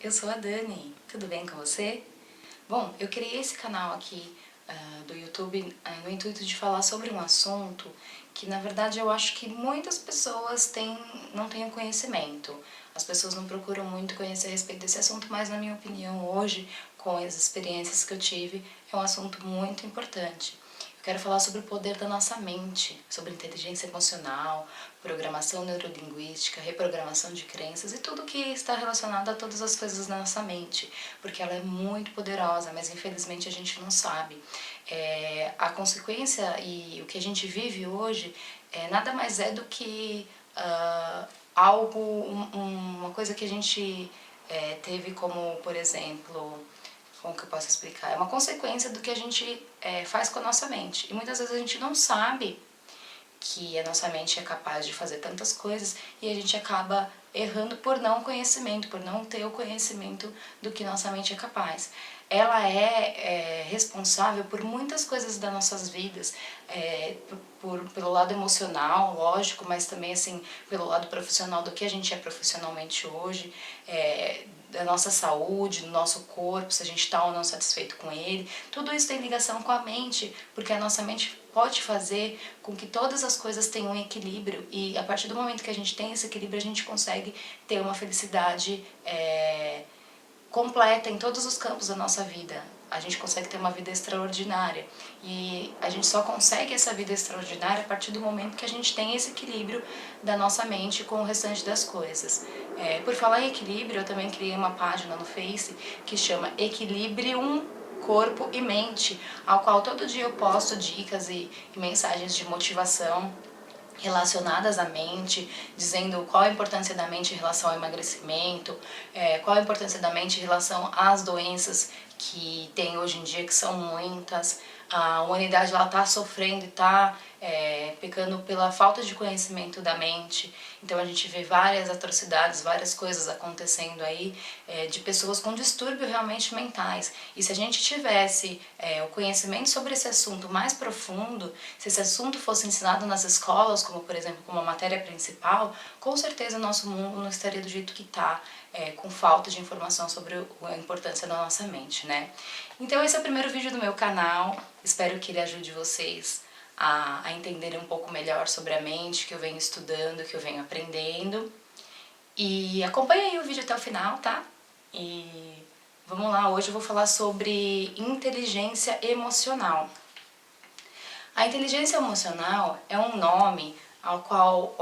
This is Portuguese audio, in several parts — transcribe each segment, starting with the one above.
eu sou a Dani, tudo bem com você? Bom, eu criei esse canal aqui do YouTube no intuito de falar sobre um assunto que na verdade eu acho que muitas pessoas não têm conhecimento. As pessoas não procuram muito conhecer a respeito desse assunto, mas na minha opinião hoje, com as experiências que eu tive, é um assunto muito importante. Eu quero falar sobre o poder da nossa mente, sobre inteligência emocional, programação neurolinguística, reprogramação de crenças e tudo que está relacionado a todas as coisas da nossa mente, porque ela é muito poderosa, mas infelizmente a gente não sabe. A consequência e o que a gente vive hoje nada mais é do que uma coisa que a gente teve como, por exemplo, como que eu posso explicar? É uma consequência do que a gente faz com a nossa mente. E muitas vezes a gente não sabe que a nossa mente é capaz de fazer tantas coisas e a gente acaba errando por não conhecimento, por não ter o conhecimento do que nossa mente é capaz. Ela é responsável por muitas coisas das nossas vidas, pelo lado emocional, lógico, mas também assim pelo lado profissional, do que a gente é profissionalmente hoje, da nossa saúde, do nosso corpo, se a gente está ou não satisfeito com ele. Tudo isso tem ligação com a mente, porque a nossa mente pode fazer com que todas as coisas tenham um equilíbrio, e a partir do momento que a gente tem esse equilíbrio a gente consegue ter uma felicidade completa em todos os campos da nossa vida. A gente consegue ter uma vida extraordinária, e a gente só consegue essa vida extraordinária a partir do momento que a gente tem esse equilíbrio da nossa mente com o restante das coisas. Por falar em equilíbrio, eu também criei uma página no Face que chama Equilibrium Corpo e Mente, ao qual todo dia eu posto dicas e mensagens de motivação relacionadas à mente, dizendo qual a importância da mente em relação ao emagrecimento, qual a importância da mente em relação às doenças que tem hoje em dia, que são muitas. A humanidade está sofrendo e está pecando pela falta de conhecimento da mente. Então a gente vê várias atrocidades, várias coisas acontecendo aí, de pessoas com distúrbios realmente mentais. E se a gente tivesse o conhecimento sobre esse assunto mais profundo, se esse assunto fosse ensinado nas escolas, como por exemplo como uma matéria principal, com certeza o nosso mundo não estaria do jeito que está, com falta de informação sobre a importância da nossa mente, né? Então esse é o primeiro vídeo do meu canal, espero que ele ajude vocês a entenderem um pouco melhor sobre a mente, que eu venho estudando, que eu venho aprendendo. E acompanha aí o vídeo até o final, tá? E vamos lá, hoje eu vou falar sobre inteligência emocional. A inteligência emocional é um nome ao qual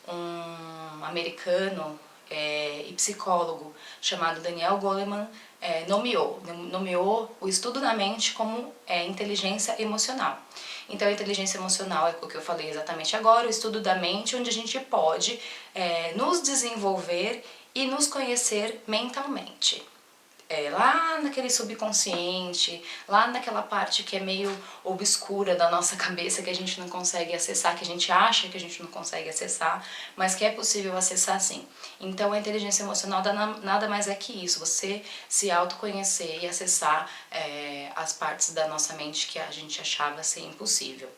um americano e psicólogo chamado Daniel Goleman nomeou o estudo da mente como inteligência emocional. Então a inteligência emocional é o que eu falei exatamente agora, o estudo da mente, onde a gente pode nos desenvolver e nos conhecer mentalmente. Lá naquele subconsciente, lá naquela parte que é meio obscura da nossa cabeça, que a gente não consegue acessar, que a gente acha que a gente não consegue acessar, mas que é possível acessar sim. Então a inteligência emocional nada mais é que isso, você se autoconhecer e acessar as partes da nossa mente que a gente achava ser impossível.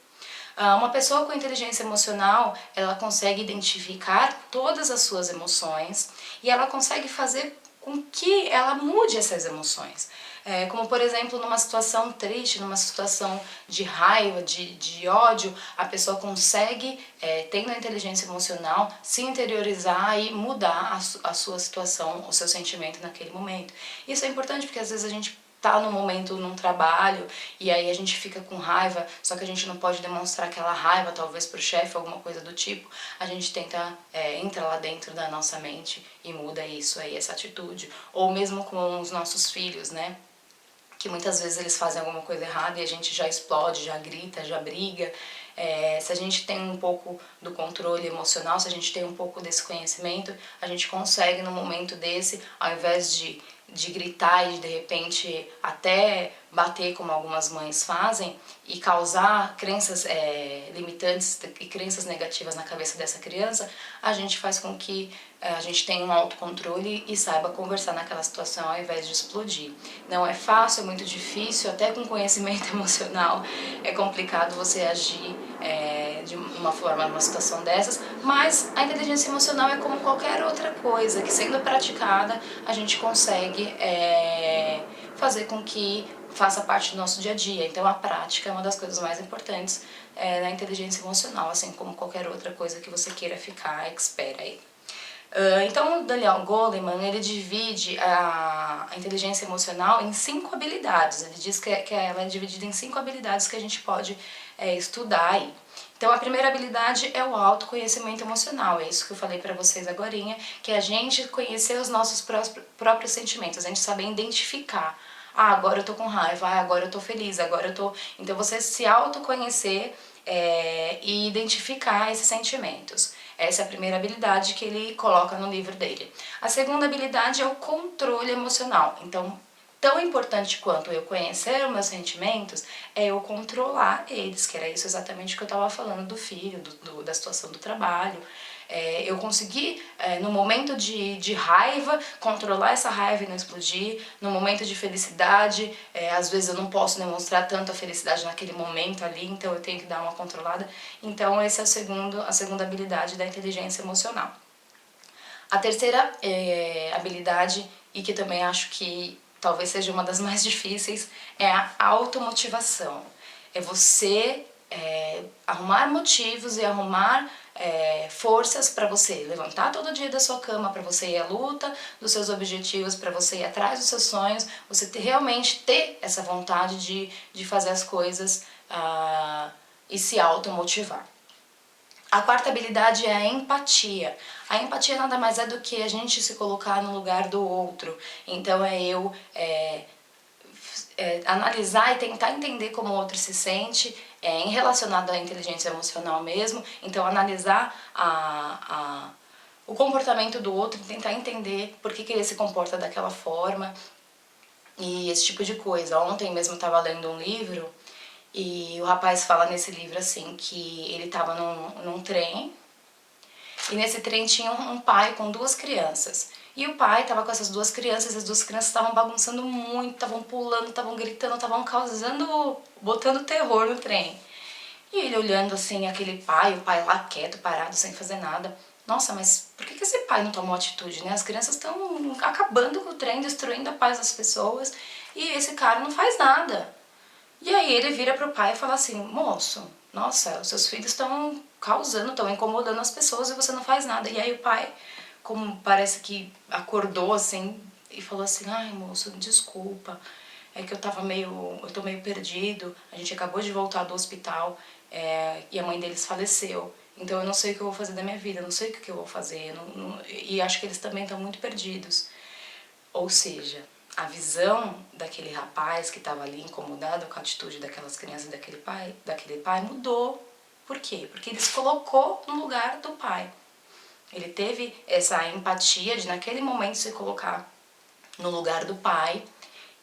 Uma pessoa com inteligência emocional, ela consegue identificar todas as suas emoções e ela consegue fazer com que ela mude essas emoções. Como por exemplo, numa situação triste, numa situação de raiva, de ódio, a pessoa consegue, tendo a inteligência emocional, se interiorizar e mudar a sua situação, o seu sentimento naquele momento. Isso é importante porque às vezes a gente tá no momento num trabalho e aí a gente fica com raiva, só que a gente não pode demonstrar aquela raiva talvez pro chefe, alguma coisa do tipo. A gente tenta entra lá dentro da nossa mente e muda isso aí, essa atitude. Ou mesmo com os nossos filhos, né? Que muitas vezes eles fazem alguma coisa errada e a gente já explode, já grita, já briga. Se a gente tem um pouco do controle emocional, se a gente tem um pouco desse conhecimento, a gente consegue num momento desse, ao invés de gritar e de repente até bater como algumas mães fazem e causar crenças limitantes e crenças negativas na cabeça dessa criança, a gente faz com que a gente tenha um autocontrole e saiba conversar naquela situação ao invés de explodir. Não é fácil, é muito difícil, até com conhecimento emocional é complicado você agir de uma forma, numa situação dessas, mas a inteligência emocional é como qualquer outra coisa, que sendo praticada a gente consegue fazer com que faça parte do nosso dia a dia. Então a prática é uma das coisas mais importantes na inteligência emocional, assim como qualquer outra coisa que você queira ficar expert aí. Então o Daniel Goleman, ele divide a inteligência emocional em 5 habilidades. Ele diz que ela é dividida em 5 habilidades que a gente pode estudar aí. Então a primeira habilidade é o autoconhecimento emocional, é isso que eu falei pra vocês agorinha, que é a gente conhecer os nossos próprios sentimentos, a gente saber identificar. Ah, agora eu tô com raiva, agora eu tô feliz, agora eu tô... Então você se autoconhecer e identificar esses sentimentos. Essa é a primeira habilidade que ele coloca no livro dele. A segunda habilidade é o controle emocional. Então, tão importante quanto eu conhecer os meus sentimentos é eu controlar eles, que era isso exatamente que eu estava falando do filho, da situação do trabalho. Eu conseguir, no momento de raiva, controlar essa raiva e não explodir. No momento de felicidade, às vezes eu não posso demonstrar tanto a felicidade naquele momento ali, então eu tenho que dar uma controlada. Então essa é a segunda habilidade da inteligência emocional. A terceira habilidade, e que também acho que talvez seja uma das mais difíceis, é a automotivação. É você arrumar motivos e arrumar forças para você levantar todo dia da sua cama, para você ir à luta dos seus objetivos, para você ir atrás dos seus sonhos, você realmente ter essa vontade de fazer as coisas e se automotivar. A quarta habilidade é a empatia. A empatia nada mais é do que a gente se colocar no lugar do outro. Então é eu analisar e tentar entender como o outro se sente, em relacionado à inteligência emocional mesmo. Então analisar o comportamento do outro e tentar entender por que ele se comporta daquela forma e esse tipo de coisa. Ontem mesmo eu estava lendo um livro e o rapaz fala nesse livro assim, que ele estava num trem e nesse trem tinha um pai com 2 crianças. E o pai estava com essas 2 crianças e as 2 crianças estavam bagunçando muito, estavam pulando, estavam gritando, estavam causando, botando terror no trem. E ele olhando assim aquele pai, o pai lá quieto, parado, sem fazer nada. Nossa, mas por que esse pai não tomou atitude, né? As crianças estão acabando com o trem, destruindo a paz das pessoas e esse cara não faz nada. E aí ele vira pro pai e fala assim, moço, nossa, os seus filhos estão causando, estão incomodando as pessoas e você não faz nada. E aí o pai, como parece que acordou assim e falou assim, ai moço, desculpa, é que eu tô meio perdido, a gente acabou de voltar do hospital e a mãe deles faleceu. Então eu não sei o que eu vou fazer da minha vida, eu não sei o que eu vou fazer, e acho que eles também estão muito perdidos. Ou seja, a visão daquele rapaz que estava ali incomodado com a atitude daquelas crianças e daquele pai mudou. Por quê? Porque ele se colocou no lugar do pai. Ele teve essa empatia de naquele momento se colocar no lugar do pai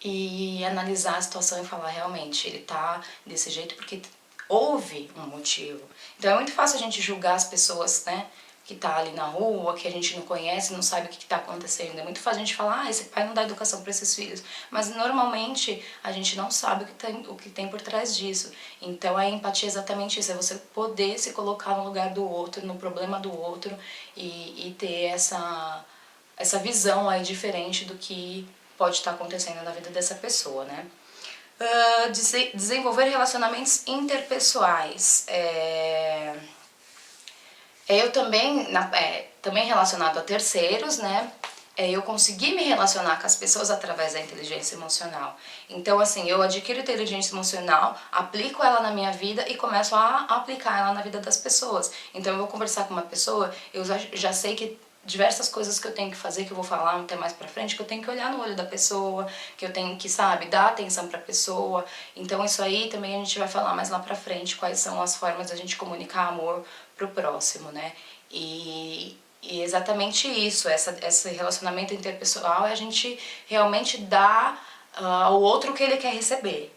e analisar a situação e falar, realmente, ele tá desse jeito porque houve um motivo. Então é muito fácil a gente julgar as pessoas, né, que tá ali na rua, que a gente não conhece, não sabe o que tá acontecendo. É muito fácil a gente falar, esse pai não dá educação para esses filhos. Mas normalmente a gente não sabe o que tem por trás disso. Então a empatia é exatamente isso, é você poder se colocar no lugar do outro, no problema do outro e ter essa visão aí diferente do que pode estar acontecendo na vida dessa pessoa, né? Desenvolver relacionamentos interpessoais. Eu também, também relacionado a terceiros, né? Eu consegui me relacionar com as pessoas através da inteligência emocional. Então, assim, eu adquiro inteligência emocional, aplico ela na minha vida e começo a aplicar ela na vida das pessoas. Então, eu vou conversar com uma pessoa, eu já sei que diversas coisas que eu tenho que fazer, que eu vou falar até mais pra frente, que eu tenho que olhar no olho da pessoa, que eu tenho que, sabe, dar atenção pra pessoa. Então isso aí também a gente vai falar mais lá pra frente, quais são as formas da gente comunicar amor pro próximo, né? E exatamente isso, esse relacionamento interpessoal é a gente realmente dar ao outro o que ele quer receber.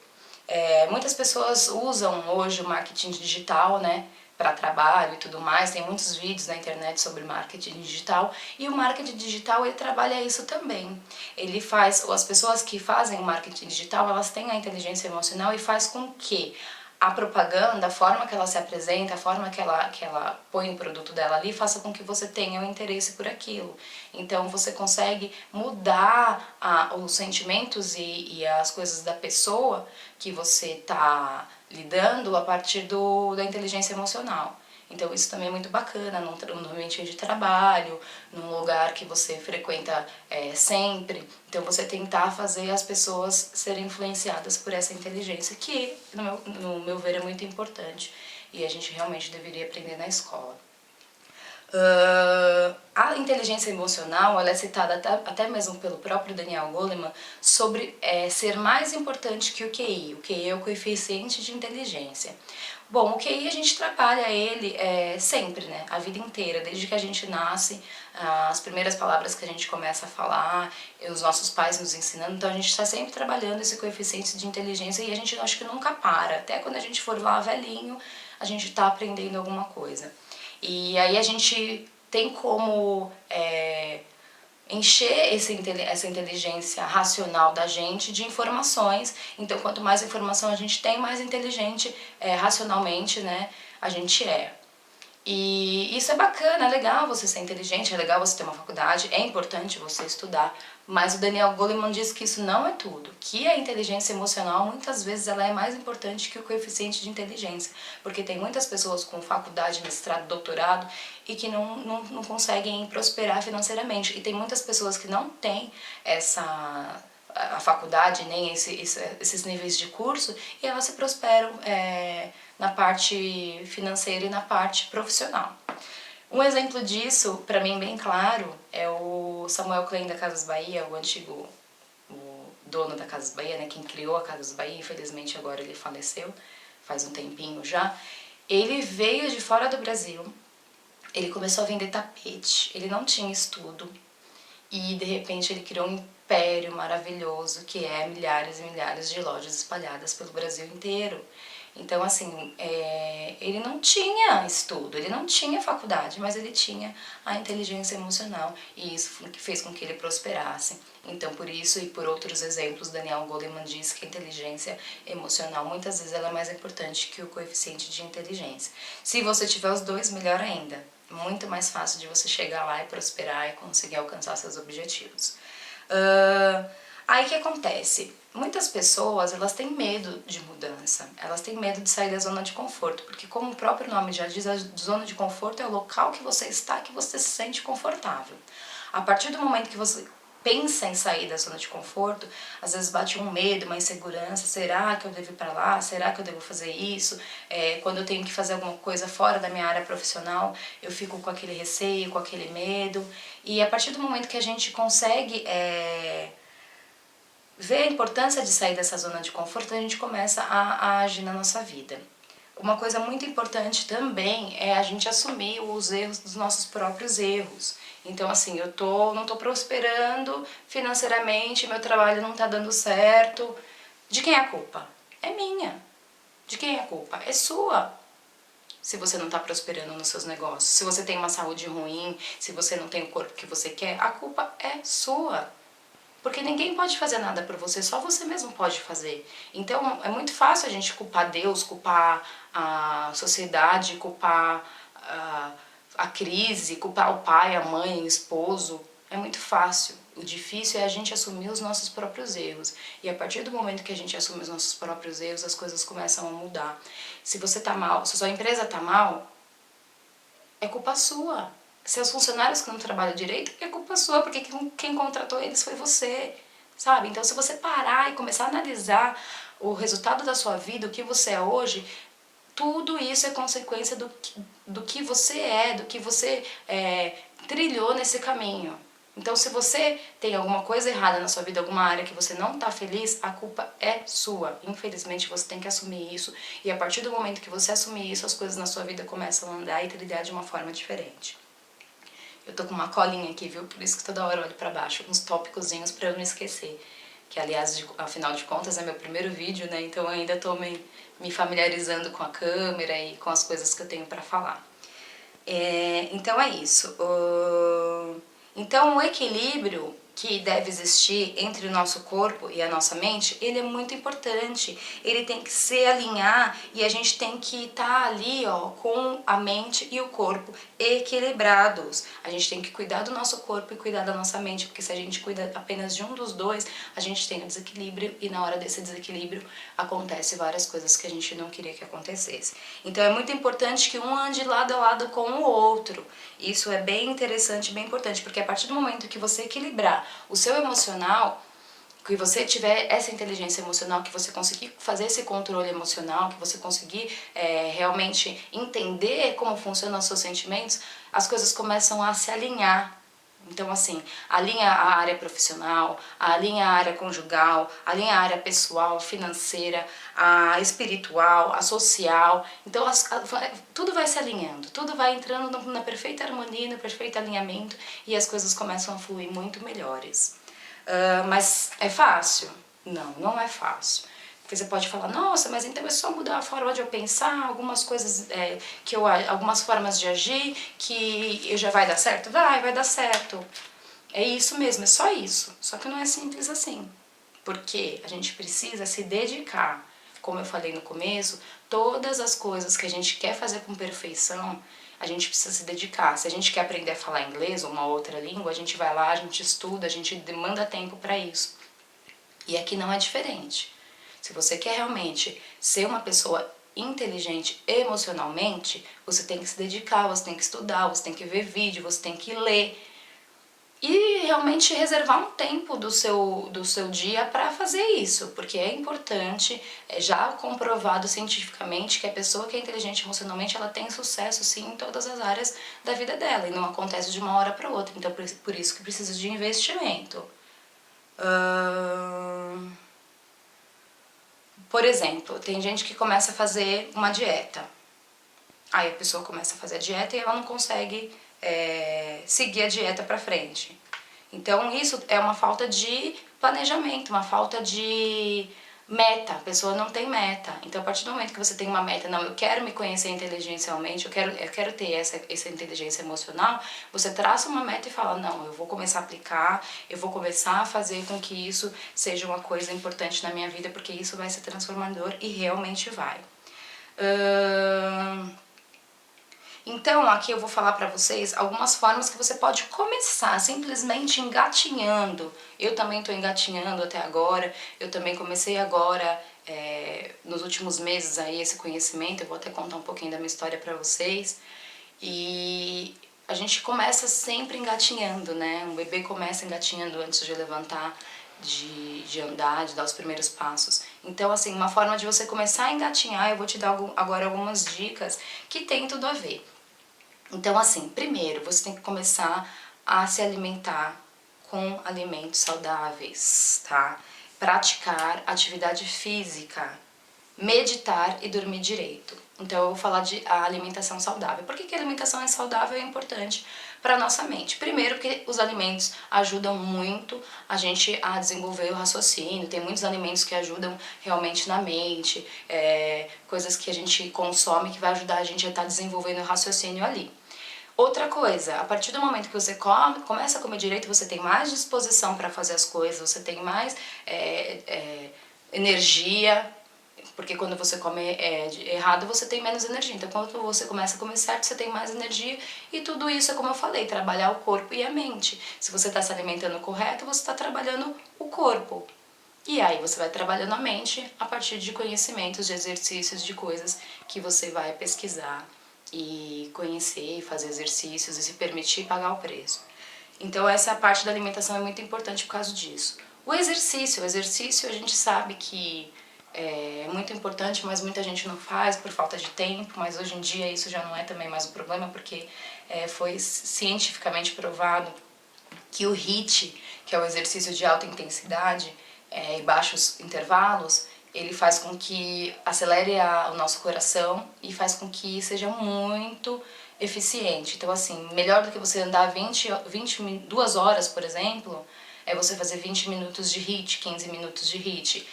Muitas pessoas usam hoje o marketing digital, né, para trabalho e tudo mais, tem muitos vídeos na internet sobre marketing digital, e o marketing digital ele trabalha isso também. Ele faz, as pessoas que fazem o marketing digital, elas têm a inteligência emocional e faz com que a propaganda, a forma que ela se apresenta, a forma que ela põe o produto dela ali, faça com que você tenha um interesse por aquilo. Então você consegue mudar os sentimentos e as coisas da pessoa que você está lidando a partir da inteligência emocional. Então isso também é muito bacana no ambiente de trabalho, num lugar que você frequenta sempre. Então você tentar fazer as pessoas serem influenciadas por essa inteligência, que no meu ver é muito importante e a gente realmente deveria aprender na escola. A inteligência emocional ela é citada até mesmo pelo próprio Daniel Goleman sobre ser mais importante que o QI. O QI é o coeficiente de inteligência. Bom, o QI a gente trabalha ele sempre, né? A vida inteira, desde que a gente nasce, as primeiras palavras que a gente começa a falar, os nossos pais nos ensinando, então a gente está sempre trabalhando esse coeficiente de inteligência e a gente acho que nunca para. Até quando a gente for lá velhinho, a gente está aprendendo alguma coisa. E aí a gente tem como encher essa inteligência racional da gente de informações. Então, quanto mais informação a gente tem, mais inteligente racionalmente, né, a gente é. E isso é bacana, é legal você ser inteligente, é legal você ter uma faculdade, é importante você estudar, mas o Daniel Goleman diz que isso não é tudo, que a inteligência emocional muitas vezes ela é mais importante que o coeficiente de inteligência, porque tem muitas pessoas com faculdade, mestrado, doutorado e que não conseguem prosperar financeiramente, e tem muitas pessoas que não têm a faculdade, nem esses níveis de curso, e elas se prosperam na parte financeira e na parte profissional. Um exemplo disso, para mim bem claro, é o Samuel Klein da Casas Bahia, o antigo dono da Casas Bahia, né, quem criou a Casas Bahia, infelizmente agora ele faleceu, faz um tempinho já. Ele veio de fora do Brasil, ele começou a vender tapete, ele não tinha estudo, e de repente ele criou um império maravilhoso que é milhares e milhares de lojas espalhadas pelo Brasil inteiro. Então, assim, ele não tinha estudo, ele não tinha faculdade, mas ele tinha a inteligência emocional e isso fez com que ele prosperasse. Então, por isso e por outros exemplos, Daniel Goleman diz que a inteligência emocional muitas vezes ela é mais importante que o coeficiente de inteligência. Se você tiver os dois, melhor ainda. Muito mais fácil de você chegar lá e prosperar e conseguir alcançar seus objetivos. Aí o que acontece? Muitas pessoas, elas têm medo de mudança, elas têm medo de sair da zona de conforto, porque como o próprio nome já diz, a zona de conforto é o local que você está, que você se sente confortável. A partir do momento que você pensa em sair da zona de conforto, às vezes bate um medo, uma insegurança, será que eu devo ir para lá? Será que eu devo fazer isso? Quando eu tenho que fazer alguma coisa fora da minha área profissional, eu fico com aquele receio, com aquele medo, e a partir do momento que a gente consegue ver a importância de sair dessa zona de conforto, a gente começa a agir na nossa vida. Uma coisa muito importante também é a gente assumir os erros dos nossos próprios erros. Então, assim, eu não estou prosperando financeiramente, meu trabalho não está dando certo. De quem é a culpa? É minha. De quem é a culpa? É sua. Se você não está prosperando nos seus negócios, se você tem uma saúde ruim, se você não tem o corpo que você quer, a culpa é sua. Porque ninguém pode fazer nada por você, só você mesmo pode fazer. Então é muito fácil a gente culpar Deus, culpar a sociedade, culpar a crise, culpar o pai, a mãe, o esposo. É muito fácil. O difícil é a gente assumir os nossos próprios erros. E a partir do momento que a gente assume os nossos próprios erros, as coisas começam a mudar. Se você tá mal, se a sua empresa tá mal, é culpa sua. Seus funcionários que não trabalham direito, é culpa sua, porque quem contratou eles foi você, sabe? Então, se você parar e começar a analisar o resultado da sua vida, o que você é hoje, tudo isso é consequência do que você é, do que você trilhou nesse caminho. Então, se você tem alguma coisa errada na sua vida, alguma área que você não está feliz, a culpa é sua. Infelizmente, você tem que assumir isso. E a partir do momento que você assumir isso, as coisas na sua vida começam a andar e trilhar de uma forma diferente. Eu tô com uma colinha aqui, viu? Por isso que toda hora eu olho pra baixo, uns tópicozinhos pra eu não esquecer. que aliás, afinal de contas, é meu primeiro vídeo, né? Então eu ainda estou me familiarizando com a câmera e com as coisas que eu tenho para falar. Então é isso. Então o equilíbrio que deve existir entre o nosso corpo e a nossa mente, ele é muito importante. Ele tem que se alinhar e a gente tem que estar ali, ó, com a mente e o corpo equilibrados. A gente tem que cuidar do nosso corpo e cuidar da nossa mente, porque se a gente cuida apenas de um dos dois, a gente tem o desequilíbrio e na hora desse desequilíbrio acontece várias coisas que a gente não queria que acontecesse. Então é muito importante que um ande lado a lado com o outro. Isso é bem interessante, bem importante, porque a partir do momento que você equilibrar o seu emocional, que você tiver essa inteligência emocional, que você conseguir fazer esse controle emocional, que você conseguir realmente entender como funcionam os seus sentimentos, as coisas começam a se alinhar. Então, assim, alinha a área profissional, alinha a área conjugal, alinha a área pessoal, financeira, a espiritual, a social. Então, tudo vai se alinhando, tudo vai entrando na perfeita harmonia, no perfeito alinhamento e as coisas começam a fluir muito melhores. Mas é fácil? Não, não é fácil. Porque você pode falar, nossa, mas então é só mudar a forma de eu pensar, algumas coisas, algumas formas de agir que já vai dar certo? Vai dar certo. É isso mesmo, é só isso. Só que não é simples assim. Porque a gente precisa se dedicar. Como eu falei no começo, todas as coisas que a gente quer fazer com perfeição, a gente precisa se dedicar. Se a gente quer aprender a falar inglês ou uma outra língua, a gente vai lá, a gente estuda, a gente demanda tempo para isso. E aqui não é diferente. Se você quer realmente ser uma pessoa inteligente emocionalmente, você tem que se dedicar, você tem que estudar, você tem que ver vídeo, você tem que ler. E realmente reservar um tempo do seu dia para fazer isso, porque é importante, é já comprovado cientificamente que a pessoa que é inteligente emocionalmente, ela tem sucesso sim em todas as áreas da vida dela, e não acontece de uma hora para outra, então por isso que precisa de investimento. Por exemplo, tem gente que começa a fazer uma dieta. Aí a pessoa começa a fazer a dieta e ela não consegue seguir a dieta pra frente. Então isso é uma falta de planejamento, uma falta de meta. A pessoa não tem meta. Então a partir do momento que você tem uma meta, não, eu quero me conhecer inteligencialmente, eu quero ter essa inteligência emocional, você traça uma meta e fala, não, eu vou começar a aplicar, eu vou começar a fazer com que isso seja uma coisa importante na minha vida, porque isso vai ser transformador e realmente vai. Então, aqui eu vou falar para vocês algumas formas que você pode começar simplesmente engatinhando. Eu também estou engatinhando até agora, eu também comecei agora, nos últimos meses aí, esse conhecimento, eu vou até contar um pouquinho da minha história para vocês. E a gente começa sempre engatinhando, né? Um bebê começa engatinhando antes de levantar, de andar, de dar os primeiros passos. Então, assim, uma forma de você começar a engatinhar, eu vou te dar agora algumas dicas que tem tudo a ver. Então, assim, primeiro você tem que começar a se alimentar com alimentos saudáveis, tá? Praticar atividade física, meditar e dormir direito. Então eu vou falar de a alimentação saudável. Por que a alimentação é saudável e é importante para a nossa mente? Primeiro porque os alimentos ajudam muito a gente a desenvolver o raciocínio. Tem muitos alimentos que ajudam realmente na mente, coisas que a gente consome que vai ajudar a gente a estar desenvolvendo o raciocínio ali. Outra coisa, a partir do momento que você começa a comer direito, você tem mais disposição para fazer as coisas, você tem mais energia, porque quando você come errado, você tem menos energia. Então, quando você começa a comer certo, você tem mais energia. E tudo isso é como eu falei, trabalhar o corpo e a mente. Se você está se alimentando correto, você está trabalhando o corpo. E aí você vai trabalhando a mente a partir de conhecimentos, de exercícios, de coisas que você vai pesquisar e conhecer, fazer exercícios e se permitir pagar o preço. Então essa parte da alimentação é muito importante por causa disso. O exercício a gente sabe que é muito importante, mas muita gente não faz por falta de tempo, mas hoje em dia isso já não é também mais um problema, porque foi cientificamente provado que o HIIT, que é o exercício de alta intensidade e baixos intervalos, ele faz com que acelere o nosso coração e faz com que seja muito eficiente. Então, assim, melhor do que você andar 22 horas, por exemplo, é você fazer 20 minutos de HIIT, 15 minutos de HIIT.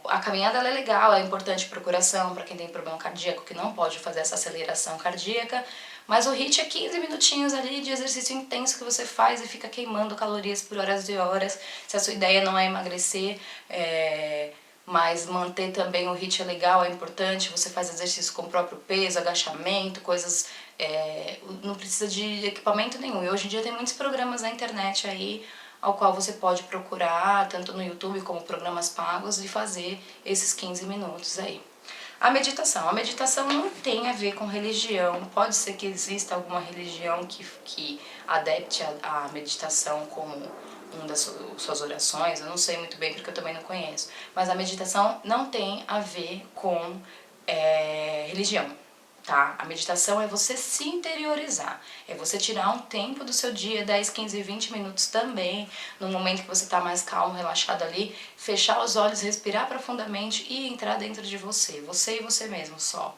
A caminhada ela é legal, é importante para o coração, para quem tem problema cardíaco que não pode fazer essa aceleração cardíaca, mas o HIIT é 15 minutinhos ali de exercício intenso que você faz e fica queimando calorias por horas e horas. Se a sua ideia não é emagrecer, mas manter também o HIIT é legal, é importante, você faz exercício com o próprio peso, agachamento, coisas, não precisa de equipamento nenhum. E hoje em dia tem muitos programas na internet aí, ao qual você pode procurar, tanto no YouTube como programas pagos, e fazer esses 15 minutos aí. A meditação não tem a ver com religião, pode ser que exista alguma religião que adepte a meditação como uma das suas orações, eu não sei muito bem porque eu também não conheço, mas a meditação não tem a ver com religião. Tá? A meditação é você se interiorizar, é você tirar um tempo do seu dia, 10, 15, 20 minutos também, no momento que você está mais calmo, relaxado ali, fechar os olhos, respirar profundamente e entrar dentro de você e você mesmo só.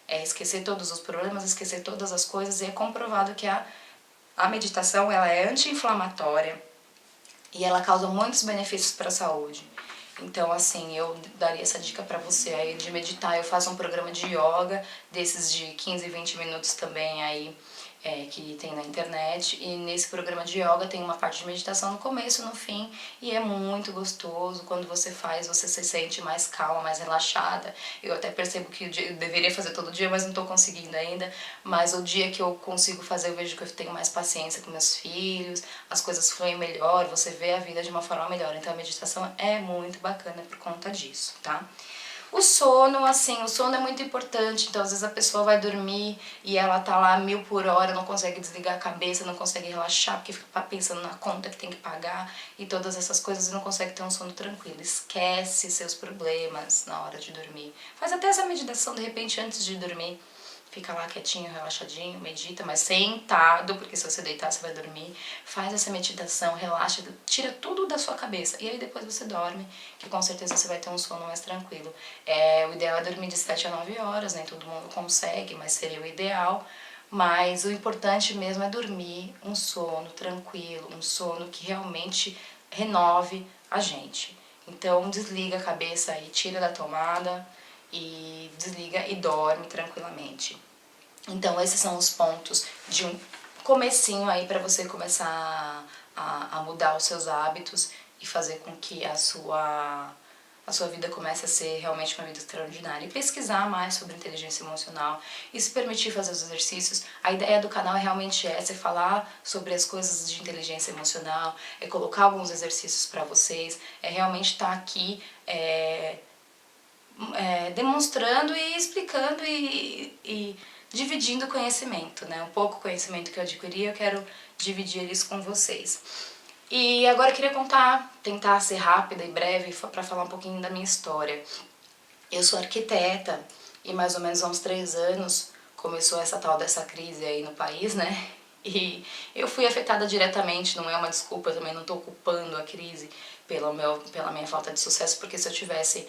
É esquecer todos os problemas, esquecer todas as coisas, e é comprovado que a meditação ela é anti-inflamatória e ela causa muitos benefícios para a saúde. Então, assim, eu daria essa dica pra você aí de meditar. Eu faço um programa de yoga, desses de 15, 20 minutos também aí, que tem na internet. E nesse programa de yoga tem uma parte de meditação no começo, no fim, e é muito gostoso. Quando você faz, você se sente mais calma, mais relaxada. Eu até percebo que eu deveria fazer todo dia, mas não tô conseguindo ainda. Mas o dia que eu consigo fazer, eu vejo que eu tenho mais paciência com meus filhos, as coisas fluem melhor, você vê a vida de uma forma melhor. Então a meditação é muito bacana por conta disso, tá? O sono, assim, o sono é muito importante, então às vezes a pessoa vai dormir e ela tá lá 1000 por hora, não consegue desligar a cabeça, não consegue relaxar, porque fica pensando na conta que tem que pagar e todas essas coisas e não consegue ter um sono tranquilo. Esquece seus problemas na hora de dormir. Faz até essa meditação de repente antes de dormir. Fica lá quietinho, relaxadinho, medita, mas sentado, porque se você deitar você vai dormir. Faz essa meditação, relaxa, tira tudo da sua cabeça. E aí depois você dorme, que com certeza você vai ter um sono mais tranquilo. O ideal é dormir de 7 a 9 horas, nem todo mundo consegue, mas seria o ideal. Mas o importante mesmo é dormir um sono tranquilo, um sono que realmente renove a gente. Então desliga a cabeça aí, tira da tomada e desliga e dorme tranquilamente. Então esses são os pontos de um comecinho aí para você começar a mudar os seus hábitos e fazer com que a sua vida comece a ser realmente uma vida extraordinária. E pesquisar mais sobre inteligência emocional e se permitir fazer os exercícios. A ideia do canal é realmente essa, é falar sobre as coisas de inteligência emocional, é colocar alguns exercícios para vocês, é realmente estar aqui demonstrando e explicando e dividindo conhecimento, né? Um pouco conhecimento que eu adquiri, eu quero dividir isso com vocês. E agora eu queria tentar ser rápida e breve para falar um pouquinho da minha história. Eu sou arquiteta e mais ou menos há uns 3 anos começou essa tal dessa crise aí no país, né? E eu fui afetada diretamente, não é uma desculpa, eu também não estou culpando a crise pela minha falta de sucesso, porque se eu tivesse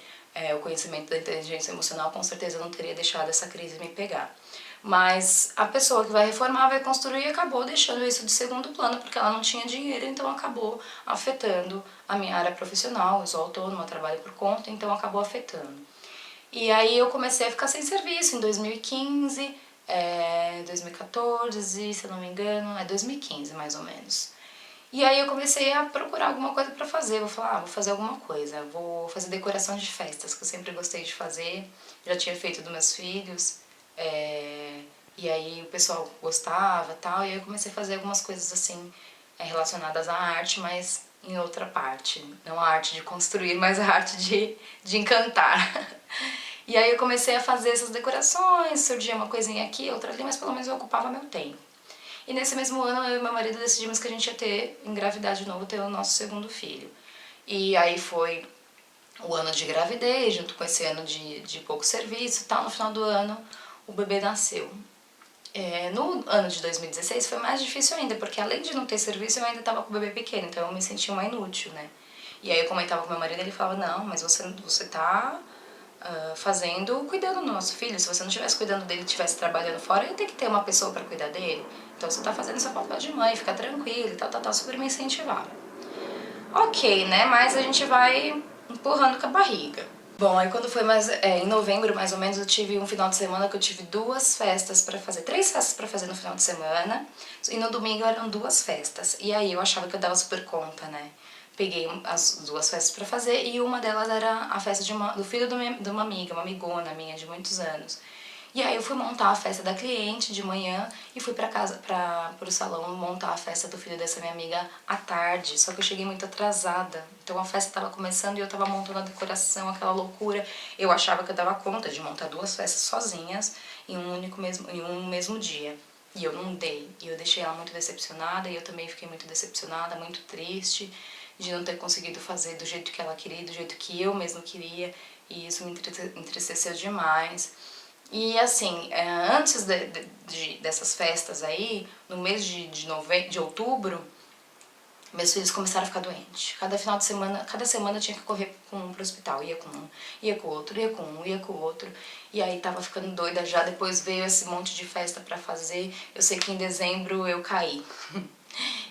o conhecimento da inteligência emocional, com certeza eu não teria deixado essa crise me pegar. Mas a pessoa que vai reformar, vai construir, acabou deixando isso de segundo plano, porque ela não tinha dinheiro, então acabou afetando a minha área profissional. Eu sou autônoma, trabalho por conta, então acabou afetando. E aí eu comecei a ficar sem serviço em 2015, 2014, se eu não me engano, 2015 mais ou menos. E aí eu comecei a procurar alguma coisa pra fazer, vou falar, vou fazer alguma coisa, vou fazer decoração de festas, que eu sempre gostei de fazer, já tinha feito dos meus filhos, e aí o pessoal gostava e tal, e aí eu comecei a fazer algumas coisas assim, relacionadas à arte, mas em outra parte, não a arte de construir, mas a arte de encantar. E aí eu comecei a fazer essas decorações, surgia uma coisinha aqui, outra ali, mas pelo menos eu ocupava meu tempo. E nesse mesmo ano eu e meu marido decidimos que a gente ia engravidar de novo, ter o nosso segundo filho. E aí foi o ano de gravidez, junto com esse ano de pouco serviço e tal. No final do ano o bebê nasceu. No ano de 2016 foi mais difícil ainda, porque além de não ter serviço eu ainda estava com o bebê pequeno, então eu me sentia uma inútil, né? E aí eu comentava com meu marido, ele falava, não, mas você tá cuidando do nosso filho. Se você não estivesse cuidando dele, estivesse trabalhando fora, ia ter que ter uma pessoa para cuidar dele. Então você tá fazendo seu papel de mãe, fica tranquilo e tal, super me incentivava. ok, né? Mas a gente vai empurrando com a barriga. Bom, aí quando foi em novembro, mais ou menos, eu tive um final de semana que eu tive 2 festas pra fazer, 3 festas pra fazer no final de semana, e no domingo eram 2 festas. E aí eu achava que eu dava super conta, né? Peguei as 2 festas pra fazer e uma delas era a festa do filho de uma amiga, uma amigona minha de muitos anos. E aí eu fui montar a festa da cliente de manhã e fui pra casa, pro salão montar a festa do filho dessa minha amiga à tarde. Só que eu cheguei muito atrasada. Então a festa tava começando e eu tava montando a decoração, aquela loucura. Eu achava que eu dava conta de montar 2 festas sozinhas em um mesmo dia. E eu não dei. E eu deixei ela muito decepcionada e eu também fiquei muito decepcionada, muito triste de não ter conseguido fazer do jeito que ela queria, do jeito que eu mesmo queria. E isso me entristeceu demais. E assim, antes dessas festas aí, no mês de outubro, meus filhos começaram a ficar doentes. Cada semana eu tinha que correr com um pro hospital. Ia com um, ia com o outro, ia com um, ia com o outro. E aí tava ficando doida já. Depois veio esse monte de festa pra fazer. Eu sei que em dezembro eu caí.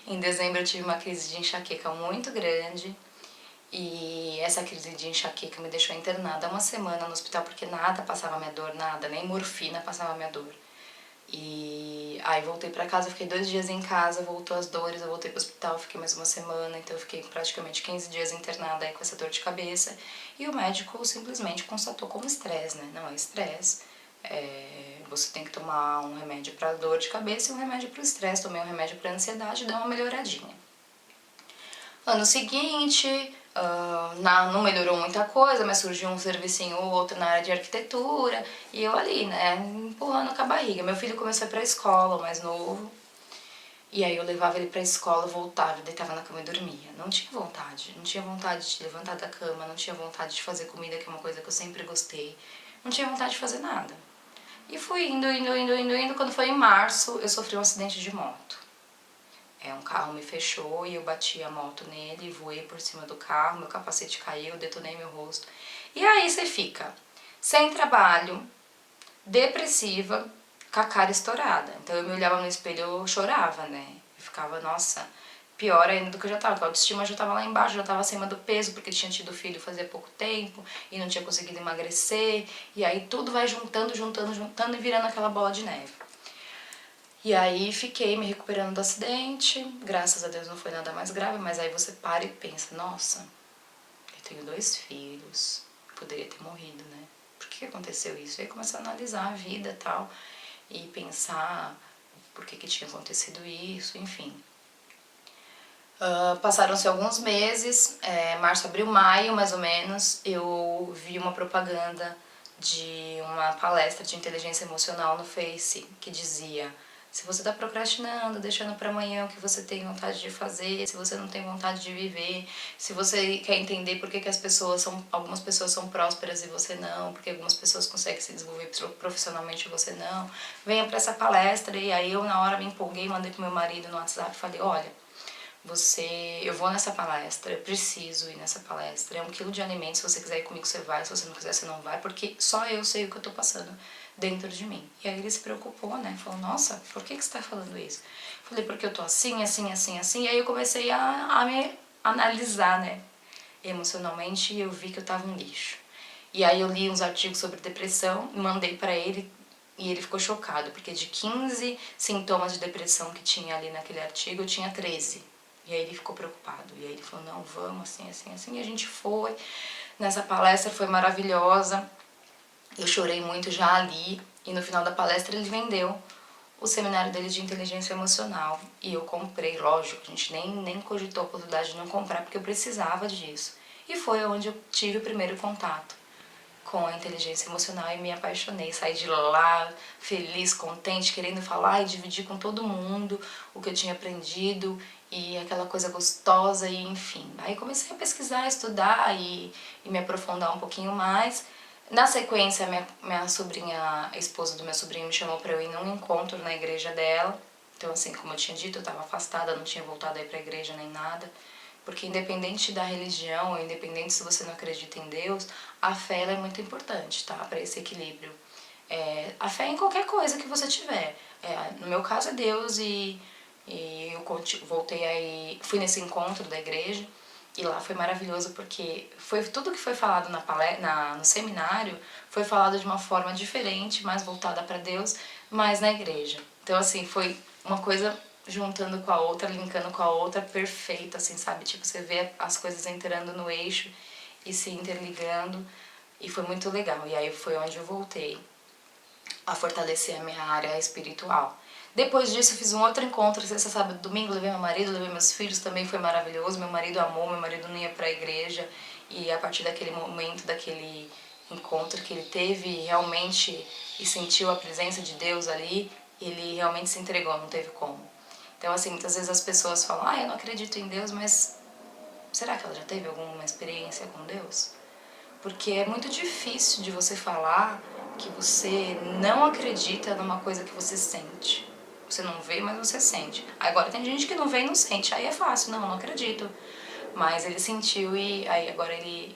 Em dezembro eu tive uma crise de enxaqueca muito grande. E essa crise de enxaqueca me deixou internada 1 semana no hospital porque nada passava minha dor, nada, nem morfina passava minha dor. E aí voltei pra casa, fiquei 2 dias em casa, voltou as dores, eu voltei pro hospital, fiquei mais 1 semana, então eu fiquei praticamente 15 dias internada aí com essa dor de cabeça. E o médico simplesmente constatou como estresse, né? Não é estresse, você tem que tomar um remédio pra dor de cabeça e um remédio pro estresse. Tomei um remédio pra ansiedade e deu uma melhoradinha. Ano seguinte, não melhorou muita coisa, mas surgiu um servicinho ou outro na área de arquitetura, e eu ali, né, empurrando com a barriga. Meu filho começou a ir pra escola, o mais novo, e aí eu levava ele pra escola, voltava, deitava na cama e dormia. Não tinha vontade, não tinha vontade de levantar da cama, não tinha vontade de fazer comida, que é uma coisa que eu sempre gostei. Não tinha vontade de fazer nada. E fui indo, quando foi em março, eu sofri um acidente de moto. Um carro me fechou e eu bati a moto nele, voei por cima do carro, meu capacete caiu, detonei meu rosto. E aí você fica sem trabalho, depressiva, com a cara estourada. Então eu me olhava no espelho e eu chorava, né? Eu ficava, nossa, pior ainda do que eu já tava, porque a autoestima já tava lá embaixo, já tava acima do peso, porque tinha tido filho fazia pouco tempo e não tinha conseguido emagrecer. E aí tudo vai juntando e virando aquela bola de neve. E aí fiquei me recuperando do acidente, graças a Deus não foi nada mais grave, mas aí você para e pensa, nossa, eu tenho 2 filhos, poderia ter morrido, né? Por que aconteceu isso? E aí começar a analisar a vida e tal, e pensar por que tinha acontecido isso, enfim. Passaram-se alguns meses, março, abril, maio mais ou menos, eu vi uma propaganda de uma palestra de inteligência emocional no Face que dizia: se você está procrastinando, deixando para amanhã o que você tem vontade de fazer, se você não tem vontade de viver, se você quer entender por que algumas pessoas são prósperas e você não, porque algumas pessoas conseguem se desenvolver profissionalmente e você não, venha para essa palestra. E aí eu na hora me empolguei, mandei pro meu marido no WhatsApp e falei: olha, eu vou nessa palestra, eu preciso ir nessa palestra, é 1 quilo de alimento, se você quiser ir comigo você vai, se você não quiser você não vai, porque só eu sei o que eu tô passando dentro de mim. E aí ele se preocupou, né, falou, nossa, por que você tá falando isso? Falei, porque eu tô assim, e aí eu comecei a me analisar, né, emocionalmente, e eu vi que eu tava um lixo. E aí eu li uns artigos sobre depressão, mandei pra ele, e ele ficou chocado, porque de 15 sintomas de depressão que tinha ali naquele artigo, eu tinha 13. E aí ele ficou preocupado. E aí ele falou, não, vamos, assim. E a gente foi. Nessa palestra foi maravilhosa. Eu chorei muito já ali. E no final da palestra ele vendeu o seminário dele de inteligência emocional. E eu comprei, lógico, a gente nem cogitou a possibilidade de não comprar, porque eu precisava disso. E foi onde eu tive o primeiro contato com a inteligência emocional e me apaixonei. Saí de lá feliz, contente, querendo falar e dividir com todo mundo o que eu tinha aprendido e aquela coisa gostosa e enfim. Aí comecei a pesquisar, estudar e me aprofundar um pouquinho mais. Na sequência, minha sobrinha, a esposa do meu sobrinho, me chamou para eu ir num encontro na igreja dela. Então, assim, como eu tinha dito, eu estava afastada, não tinha voltado aí para a igreja nem nada. Porque independente da religião, independente se você não acredita em Deus, a fé ela é muito importante, tá? Para esse equilíbrio. A fé em qualquer coisa que você tiver. No meu caso é Deus e eu voltei aí, fui nesse encontro da igreja E lá foi maravilhoso porque foi tudo que foi falado no seminário foi falado de uma forma diferente, mais voltada para Deus, mas na igreja. Então, assim, foi uma coisa juntando com a outra, linkando com a outra, perfeita, assim, sabe? Tipo, você vê as coisas entrando no eixo e se interligando, e foi muito legal. E aí foi onde eu voltei a fortalecer a minha área espiritual. Depois disso, eu fiz um outro encontro, sexta, sábado, domingo, levei meu marido, levei meus filhos, também foi maravilhoso. Meu marido amou, meu marido não ia pra igreja, e a partir daquele momento, daquele encontro que ele teve realmente e sentiu a presença de Deus ali, ele realmente se entregou, não teve como. Então, assim, muitas vezes as pessoas falam, eu não acredito em Deus, mas será que ela já teve alguma experiência com Deus? Porque é muito difícil de você falar que você não acredita numa coisa que você sente. Você não vê, mas você sente. Agora tem gente que não vê e não sente, aí é fácil, não acredito. Mas ele sentiu e aí agora ele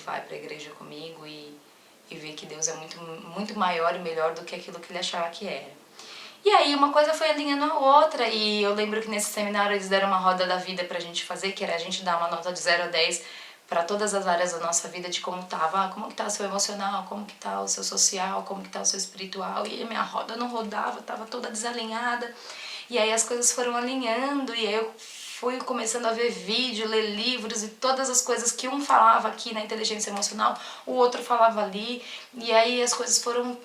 vai pra igreja comigo e vê que Deus é muito maior e melhor do que aquilo que ele achava que era. E aí uma coisa foi alinhando a outra, e eu lembro que nesse seminário eles deram uma roda da vida pra gente fazer, que era a gente dar uma nota de 0 a 10 para todas as áreas da nossa vida, de como tava, como que tá o seu emocional, como que tá o seu social, como que tá o seu espiritual, e a minha roda não rodava, tava toda desalinhada, e aí as coisas foram alinhando, e aí eu fui começando a ver vídeo, ler livros, e todas as coisas que um falava aqui na inteligência emocional, o outro falava ali, e aí as coisas foram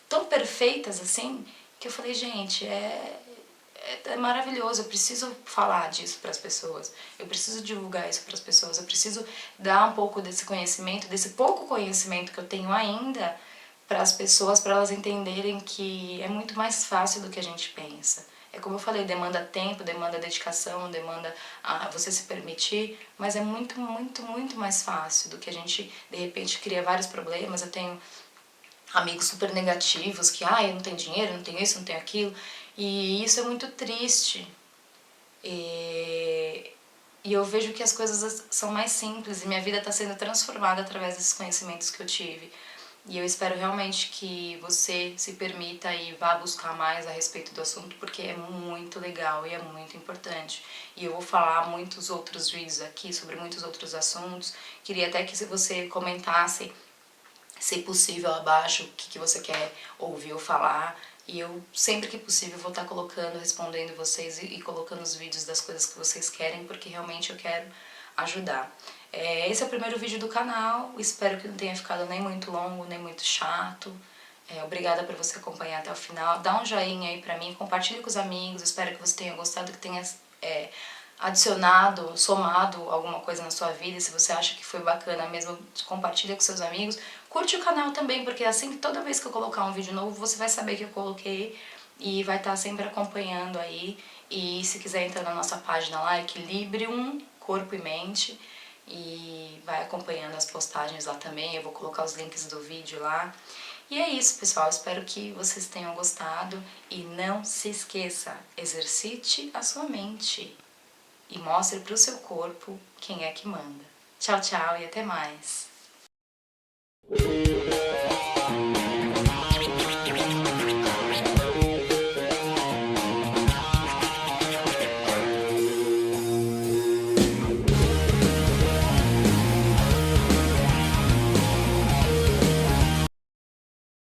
tão perfeitas assim, que eu falei, gente, é maravilhoso, eu preciso falar disso para as pessoas, eu preciso divulgar isso para as pessoas, eu preciso dar um pouco desse conhecimento, desse pouco conhecimento que eu tenho ainda, para as pessoas, para elas entenderem que é muito mais fácil do que a gente pensa. É como eu falei, demanda tempo, demanda dedicação, demanda você se permitir, mas é muito, muito, muito mais fácil do que a gente, de repente, cria vários problemas. Eu tenho amigos super negativos, que eu não tenho dinheiro, não tenho isso, não tenho aquilo, e isso é muito triste. E eu vejo que as coisas são mais simples e minha vida está sendo transformada através desses conhecimentos que eu tive. E eu espero realmente que você se permita e vá buscar mais a respeito do assunto, porque é muito legal e é muito importante. E eu vou falar muitos outros vídeos aqui sobre muitos outros assuntos. Queria até que você comentasse, se possível, abaixo, o que você quer ouvir ou falar. E eu, sempre que possível, vou estar colocando, respondendo vocês e colocando os vídeos das coisas que vocês querem, porque realmente eu quero ajudar. Esse é o primeiro vídeo do canal, espero que não tenha ficado nem muito longo, nem muito chato. Obrigada por você acompanhar até o final. Dá um joinha aí pra mim, compartilhe com os amigos, espero que você tenha gostado, que tenha adicionado, somado alguma coisa na sua vida. E se você acha que foi bacana mesmo, compartilha com seus amigos. Curte o canal também, porque assim, toda vez que eu colocar um vídeo novo, você vai saber que eu coloquei e vai estar sempre acompanhando aí. E se quiser entrar na nossa página lá, Equilibrium Corpo e Mente, e vai acompanhando as postagens lá também. Eu vou colocar os links do vídeo lá. E é isso, pessoal, espero que vocês tenham gostado e não se esqueça, exercite a sua mente e mostre para o seu corpo quem é que manda. Tchau, tchau e até mais!